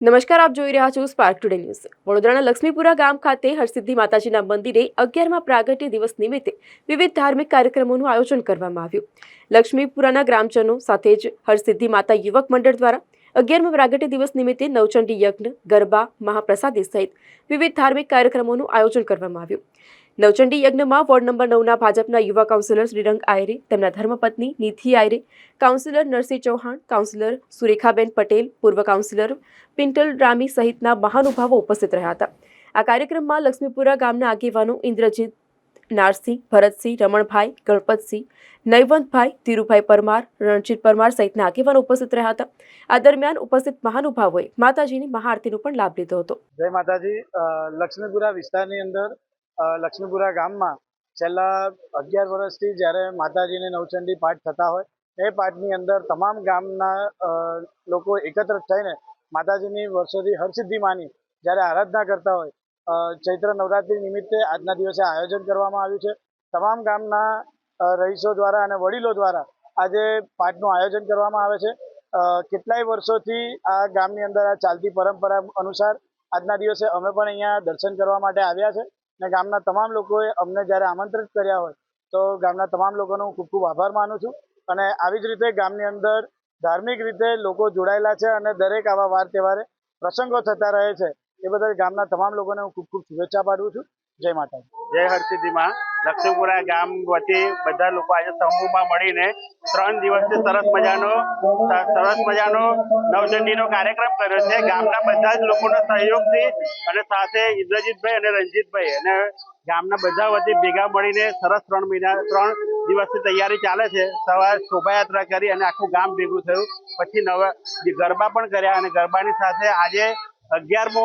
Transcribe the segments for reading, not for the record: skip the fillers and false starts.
નમસ્કાર, આપ જોઈ રહ્યા છો સ્પાર્ક ટુડે ન્યૂઝ। વડોદરાના લક્ષ્મીપુરા ગામ ખાતે હરસિદ્ધિ માતાજીના મંદિરે 11મા પ્રાગટ્ય દિવસ નિમિત્તે વિવિધ ધાર્મિક કાર્યક્રમોનું આયોજન કરવામાં આવ્યું। લક્ષ્મીપુરાના ગ્રામજનો સાથે જ હરસિદ્ધિ માતા યુવક મંડળ દ્વારા 11મા પ્રાગટ્ય દિવસ નિમિત્તે નવચંડી યજ્ઞ, ગરબા, મહાપ્રસાદી સહિત વિવિધ ધાર્મિક કાર્યક્રમોનું આયોજન કરવામાં આવ્યું। નવચંડી યજ્ઞમાં વોર્ડ નંબર 9ના ભાજપના યુવા કાઉન્સિલર શ્રીરંગ આયરે, તેમના ધર્મપત્ની નિધિ આયરે, કાઉન્સિલર નરસિંહ ચૌહાણ, કાઉન્સિલર સુરેખાબેન પટેલ, પૂર્વ કાઉન્સિલર પિન્ટલ રામી સહિતના મહાનુભાવો ઉપસ્થિત રહ્યા હતા। આ કાર્યક્રમમાં લક્ષ્મીપુરા ગામના આગેવાનો ઇન્દ્રજીત, નારસિંહ, ભરતસિંહ, રમણભાઈ, ગણપતસિંહ, નયવંતભાઈ, ધીરુભાઈ પરમાર, રણજીત પરમાર સહિતના આગેવાનો ઉપસ્થિત રહ્યા હતા। આ દરમિયાન ઉપસ્થિત મહાનુભાવોએ માતાજીની મહાઆરતીનો પણ લાભ લીધો હતો। જય માતાજી। લક્ષ્મીપુરા વિસ્તારની અંદર લક્ષ્મીપુરા ગામમાં છેલ્લા 11 વર્ષથી જ્યારે માતાજીને નવચંડી પાઠ થતા હોય એ પાઠની અંદર તમામ ગામના લોકો એકત્ર થઈને માતાજીની વર્ષોથી હરસિદ્ધિ માની જ્યારે આરાધના કરતા હોય ચૈત્ર નવરાત્રિ નિમિત્તે આજના દિવસે આયોજન કરવામાં આવ્યું છે। તમામ ગામના રહીશો દ્વારા અને વડીલો દ્વારા આજે પાઠનું આયોજન કરવામાં આવે છે। કેટલાય વર્ષોથી આ ગામની અંદર આ ચાલતી પરંપરા અનુસાર આજના દિવસે અમે પણ અહીંયા દર્શન કરવા માટે આવ્યા છે અને ગામના તમામ લોકોએ અમને જ્યારે આમંત્રિત કર્યા હોય તો ગામના તમામ લોકોનો હું ખૂબ ખૂબ આભાર માનું છું। અને આવી જ રીતે ગામની અંદર ધાર્મિક રીતે લોકો જોડાયેલા છે અને દરેક આવા વાર તહેવારે પ્રસંગો થતા રહે છે એ બદલ ગામના તમામ લોકોને હું ખૂબ ખૂબ શુભેચ્છા પાઠવું છું। જય માતાજી, જય હરસિદ્ધિમાં। લક્ષ્મીપુરા ગામ વતી બધા લોકો આજે સમૂહમાં મળીને 3 દિવસથી સરસ મજાનો નવચંડીનો કાર્યક્રમ કર્યો છે। ગામના બધા જ લોકોના સહયોગથી અને સાથે ઇન્દ્રજીતભાઈ અને રણજીતભાઈ અને ગામના બધા વતી ભેગા મળીને સરસ 3 દિવસની તૈયારી ચાલે છે। સવારે શોભાયાત્રા કરી અને આખું ગામ ભેગું થયું, પછી ગરબા પણ કર્યા અને ગરબાની સાથે આજે 11મો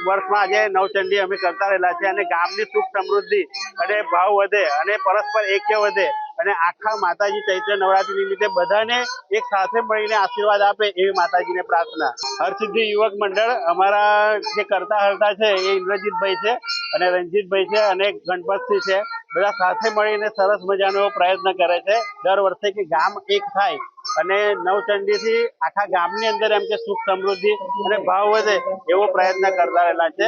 વર્ષમાં આજે નવચંડી અમે કરતા રહેલા છે અને ગામની સુખ સમૃદ્ધિ અને ભાવ વધે અને પરસ્પર એક્ય વધે અને આખા માતાજી ચૈત્ર નવરાત્રિ નિમિત્તે બધાને એક સાથે મળીને આશીર્વાદ આપે એવી માતાજીને પ્રાર્થના। હરસિદ્ધિ યુવક મંડળ અમારા જે કરતા હરતા છે એ ઇન્દ્રજીતભાઈ છે અને રણજીતભાઈ છે અને ગણપતસિંહ છે। બધા સાથે મળીને સરસ મજાનો પ્રયત્ન કરે છે દર વર્ષે કે ગામ એક થાય અને નવચંડીથી આખા ગામની અંદર એમ કે સુખ સમૃદ્ધિ અને ભાવ વધે એવો પ્રયત્ન કરતા રહેલા છે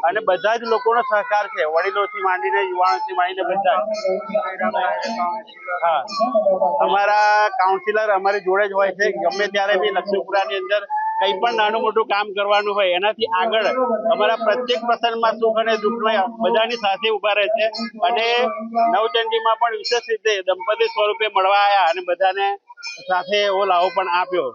અને બધા જ લોકોનો સહકાર છે, વડીલોથી માંડીને યુવાનોથી માંડીને બધા। હા, અમારા કાઉન્સિલર અમારી જોડે જ હોય છે। ગમે ત્યારે બી લક્ષ્મીપુરાની અંદર કંઈ પણ નાનું મોટું કામ કરવાનું હોય એનાથી આગળ અમારા પ્રત્યેક પ્રસંગમાં સુખ અને દુઃખમાં બધાની સાથે ઉભા રહે છે અને નવચંડીમાં પણ વિશેષ રીતે દંપતી સ્વરૂપે મળવા આવ્યા અને બધાને સાથે એવો લાવો પણ આપ્યો।